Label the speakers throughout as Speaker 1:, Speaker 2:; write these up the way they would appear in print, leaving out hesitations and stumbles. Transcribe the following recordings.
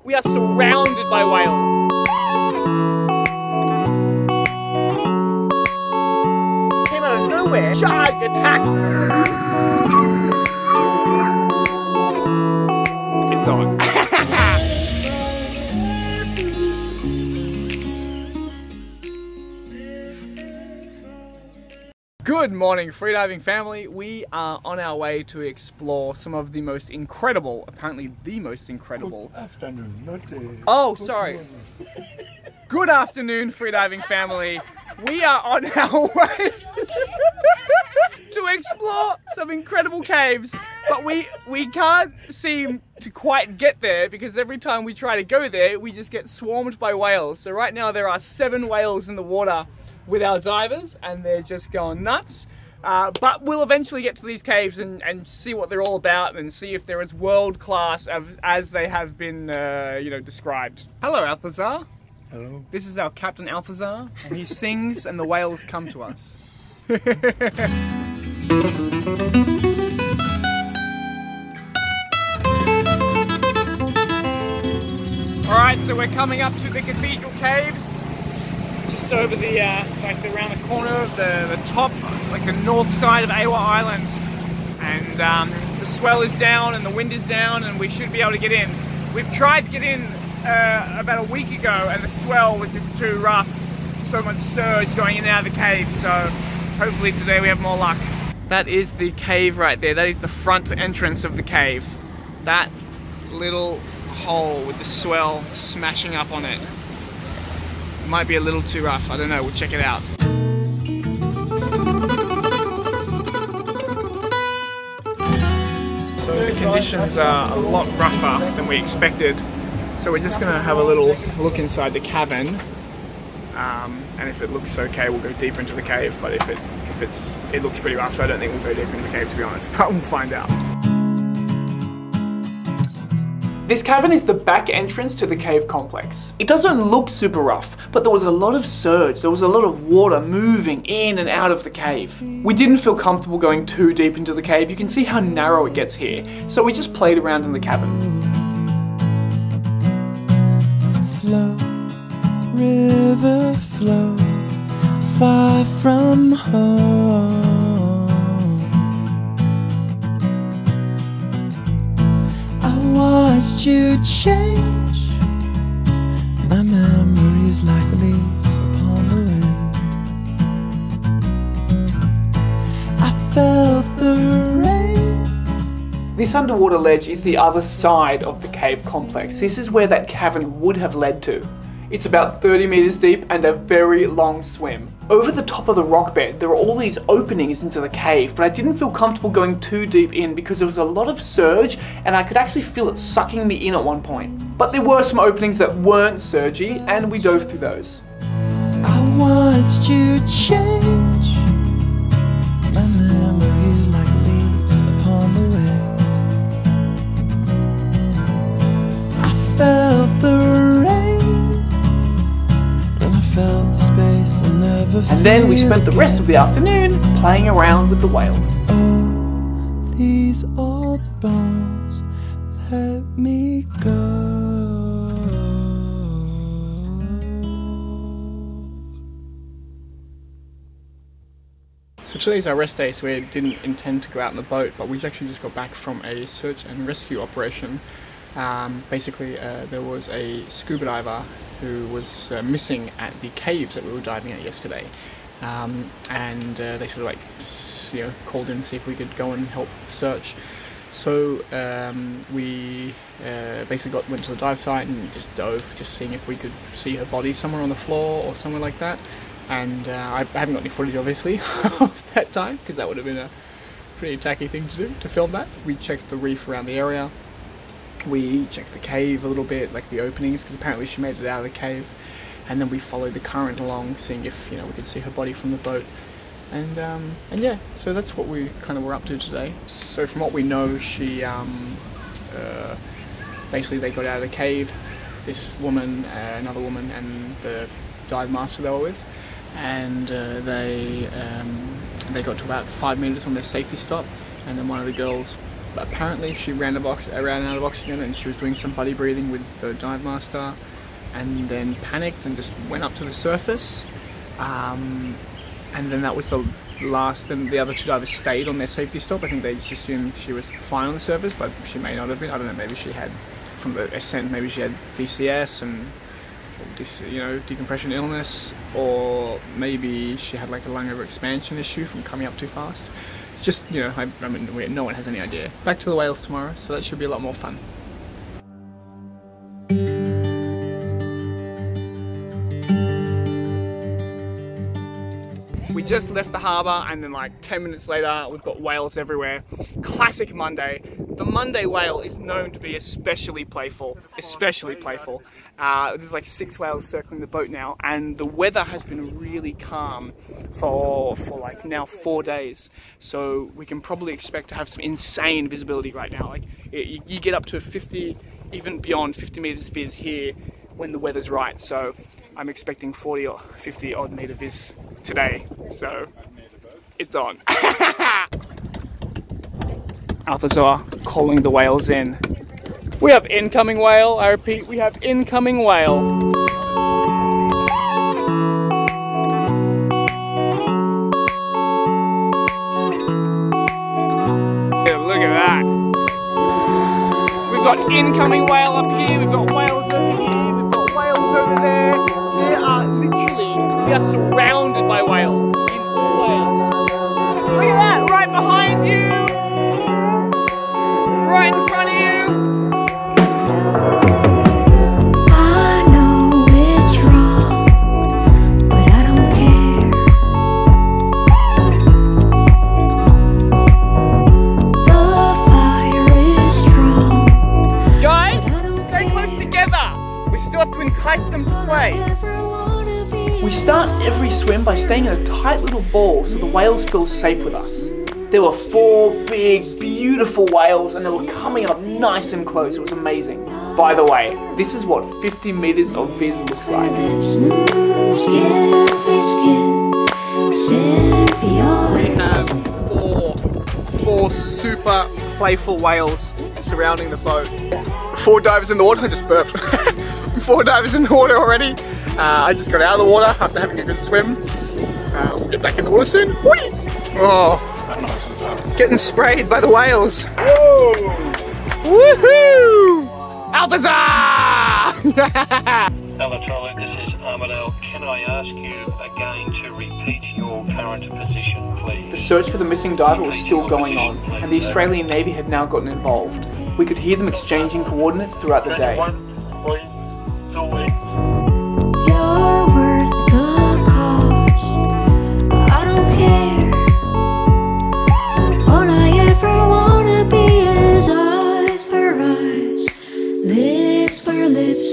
Speaker 1: We are surrounded by whales. Came out of nowhere, charged, attacked. It's on. Good morning, freediving family. We are on our way to explore some of the most incredible, apparently the most incredible.
Speaker 2: Good afternoon, not the...
Speaker 1: Oh, sorry. Good afternoon, freediving family. We are on our way to explore some incredible caves, but we can't seem to quite get there because every time we try to go there, we just get swarmed by whales. So right now there are 7 whales in the water with our divers, and they're just going nuts. But we'll eventually get to these caves and see what they're all about and see if they're as world class as they have been, you know, described. Hello, Althazar.
Speaker 2: Hello.
Speaker 1: This is our Captain Althazar, and he sings, and the whales come to us. All right, so we're coming up to the Cathedral Caves. Just over the, like around the corner of the top, like the north side of Awa Island. And the swell is down and the wind is down and we should be able to get in. We've tried to get in about a week ago and the swell was just too rough. So much surge going in and out of the cave, so hopefully today we have more luck. That is the cave right there. That is the front entrance of the cave. That little hole with the swell smashing up on it. It might be a little too rough, I don't know, we'll check it out. So the conditions are a lot rougher than we expected, so we're just going to have a little look inside the cavern, and if it looks okay we'll go deeper into the cave, but if it looks pretty rough, so I don't think we'll go deeper into the cave to be honest, but we'll find out. This cavern is the back entrance to the cave complex. It doesn't look super rough, but there was a lot of surge, there was a lot of water moving in and out of the cave. We didn't feel comfortable going too deep into the cave, you can see how narrow it gets here, so we just played around in the cavern.
Speaker 3: Flow, river flow, far from home. Watched you change, my memories like leaves upon the wind. I felt the rain.
Speaker 1: This underwater ledge is the other side of the cave complex. This is where that cavern would have led to. It's about 30 meters deep and a very long swim. Over the top of the rock bed, there are all these openings into the cave, but I didn't feel comfortable going too deep in because there was a lot of surge and I could actually feel it sucking me in at one point. But there were some openings that weren't surgy and we dove through those.
Speaker 3: I watched you change, my memories like leaves upon the wind. I felt the rain. Felt the space and never
Speaker 1: and then we spent the rest of the afternoon playing around with the whales.
Speaker 3: Oh, these old bones, let me go.
Speaker 1: So today's our rest day, so we didn't intend to go out in the boat, but we actually just got back from a search and rescue operation. Basically, there was a scuba diver who was missing at the caves that we were diving at yesterday, and they sort of like, you know, called in to see if we could go and help search. So we basically went to the dive site and just dove, just seeing if we could see her body somewhere on the floor or somewhere like that. And I haven't got any footage obviously of that time because that would have been a pretty tacky thing to do, to film that. We checked the reef around the area. We checked the cave a little bit, like the openings, because apparently she made it out of the cave, and then we followed the current along, seeing if, you know, we could see her body from the boat, and yeah, so that's what we kind of were up to today. So from what we know, she basically they got out of the cave, this woman, another woman, and the dive master they were with, and they got to about 5 meters on their safety stop, and then one of the girls apparently she ran out of oxygen, and she was doing some buddy breathing with the dive master, and then panicked and just went up to the surface. And then that was the last. Then the other two divers stayed on their safety stop. I think they just assumed she was fine on the surface, but she may not have been. I don't know. Maybe she had, from the ascent, maybe she had DCS and, you know, decompression illness, or maybe she had like a lung overexpansion issue from coming up too fast. It's just, you know, I mean, no one has any idea. Back to the whales tomorrow, so that should be a lot more fun. We just left the harbour, and then like 10 minutes later we've got whales everywhere. Classic Monday. The Monday whale is known to be especially playful, There's like 6 whales circling the boat now, and the weather has been really calm for like now 4 days. So we can probably expect to have some insane visibility right now. Like you get up to 50, even beyond 50 meters viz here when the weather's right. So I'm expecting 40 or 50 odd meter viz today, so it's on. Althazar calling the whales in. We have incoming whale, I repeat, we have incoming whale. Yeah, look at that. We've got incoming whale up here, we've got whales over here, we've got whales over there. We are surrounded by whales in all whales. Look at that, right behind you, right in front of you.
Speaker 2: I know it's wrong, but I don't care. The fire is strong.
Speaker 1: Guys, stay close together. We still have to entice them to play. We start every swim by staying in a tight little ball so the whales feel safe with us. There were 4 big, beautiful whales, and they were coming up nice and close. It was amazing. By the way, this is what 50 meters of viz looks like. We have four super playful whales surrounding the boat. 4 divers in the water. I just burped. 4 divers in the water already. I just got out of the water after having a good swim. We'll get back in the water soon. Whee! Oh, getting sprayed by the whales. Whoa! Woohoo! Althazar!
Speaker 4: Hello Charlie, this is Armadale. Can I ask you again to repeat your current position, please?
Speaker 1: The search for the missing diver was still going on, and the Australian Navy had now gotten involved. We could hear them exchanging coordinates throughout the day.
Speaker 2: You're worth the cost. I don't care. All I ever wanna be is eyes for eyes, lips for lips,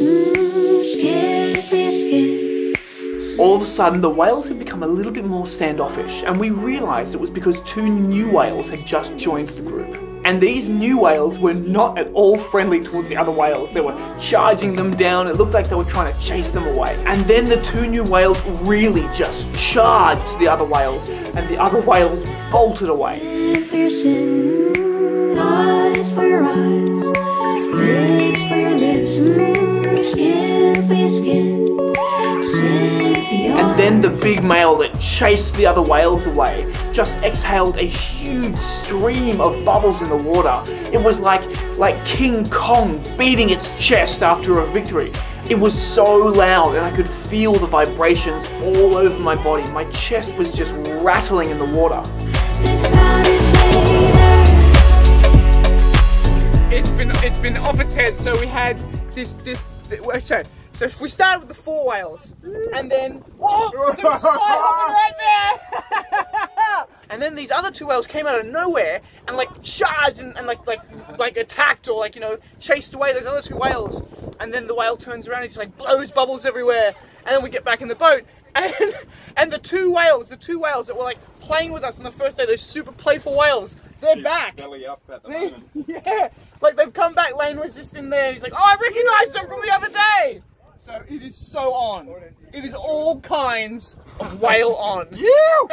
Speaker 2: skin for skin.
Speaker 1: All of a sudden, the whales had become a little bit more standoffish, and we realised it was because 2 new whales had just joined the group. And these new whales were not at all friendly towards the other whales. They were charging them down. It looked like they were trying to chase them away. And then the 2 new whales really just charged the other whales, and the other whales bolted away.
Speaker 2: Skin for sin, eyes for eyes, lips for lips, skin for skin, sin for your.
Speaker 1: And then the big male that chased the other whales away just exhaled a huge stream of bubbles in the water. It was like King Kong beating its chest after a victory. It was so loud, and I could feel the vibrations all over my body. My chest was just rattling in the water. It's been off its head. So we had so we started with the 4 whales, and then some spy hopping right there. And then these other 2 whales came out of nowhere and like charged and like attacked, or like, you know, chased away those other 2 whales. And then the whale turns around and just like blows bubbles everywhere. And then we get back in the boat, and the 2 whales that were like playing with us on the first day, those super playful whales, they're back.
Speaker 5: Belly up at the moment.
Speaker 1: Yeah, like they've come back. Lane was just in there. He's like, oh, I recognized them from the other day. So it is so on. It is all kinds of whale on. You!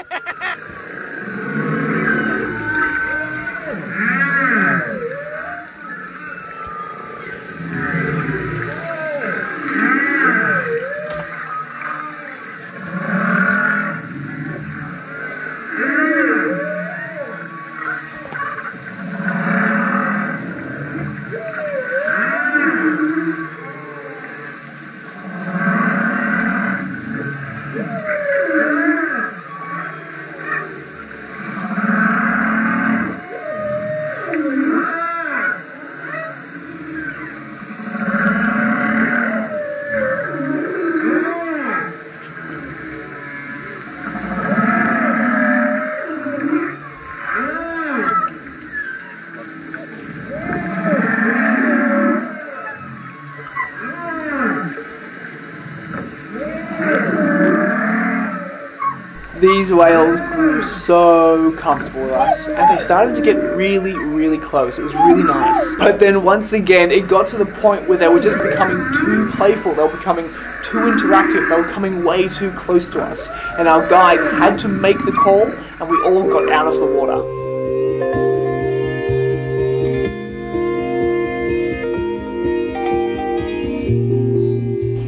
Speaker 1: These whales grew so comfortable with us, and they started to get really, really close. It was really nice. But then once again, it got to the point where they were just becoming too playful. They were becoming too interactive. They were coming way too close to us. And our guide had to make the call, and we all got out of the water.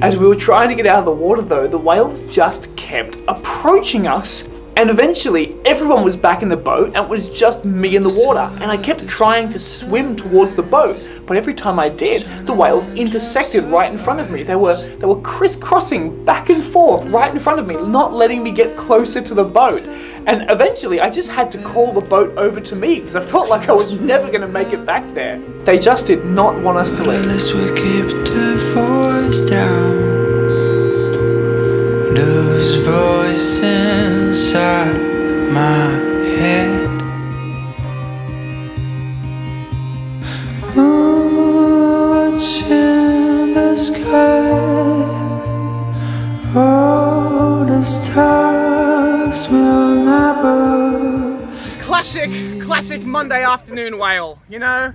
Speaker 1: As we were trying to get out of the water though, the whales just kept approaching us. And eventually everyone was back in the boat and it was just me in the water. And I kept trying to swim towards the boat, but every time I did, the whales intersected right in front of me. They were crisscrossing back and forth right in front of me, not letting me get closer to the boat. And eventually I just had to call the boat over to me because I felt like I was never going to make it back there. They just did not want us to leave.
Speaker 3: Unless we keep the voice down, lose voice inside my head. Watching the sky, all the stars will never.
Speaker 1: It's classic Monday afternoon whale, you know?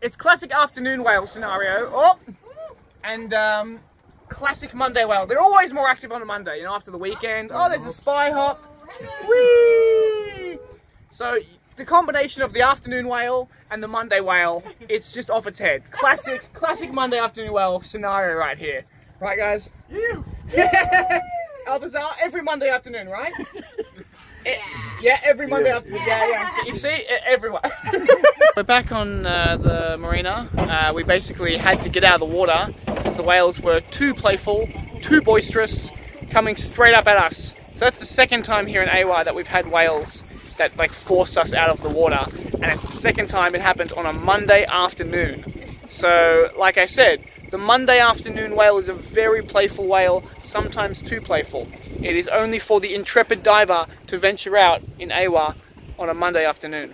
Speaker 1: It's classic afternoon whale scenario. Oh! And classic Monday whale. They're always more active on a Monday, you know, after the weekend. Oh, there's a spy hop. Whee! So the combination of the afternoon whale and the Monday whale, it's just off its head. Classic Monday afternoon whale scenario right here. Right, guys? Yeah. Altazar, every Monday afternoon, right? Yeah, every Monday afternoon. Yeah. So you see, everyone. We're back on the marina. We basically had to get out of the water because the whales were too playful, too boisterous, coming straight up at us. So that's the second time here in AWA that we've had whales that like forced us out of the water, and it's the second time it happened on a Monday afternoon. So, like I said, the Monday afternoon whale is a very playful whale, sometimes too playful. It is only for the intrepid diver to venture out in AWA on a Monday afternoon.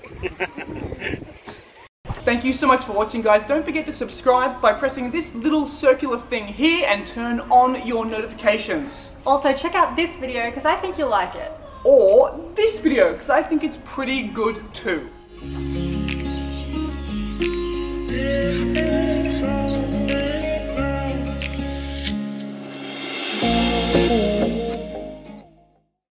Speaker 1: Thank you so much for watching, guys. Don't forget to subscribe by pressing this little circular thing here and turn on your notifications.
Speaker 5: Also, check out this video because I think you'll like it.
Speaker 1: Or this video because I think it's pretty good too.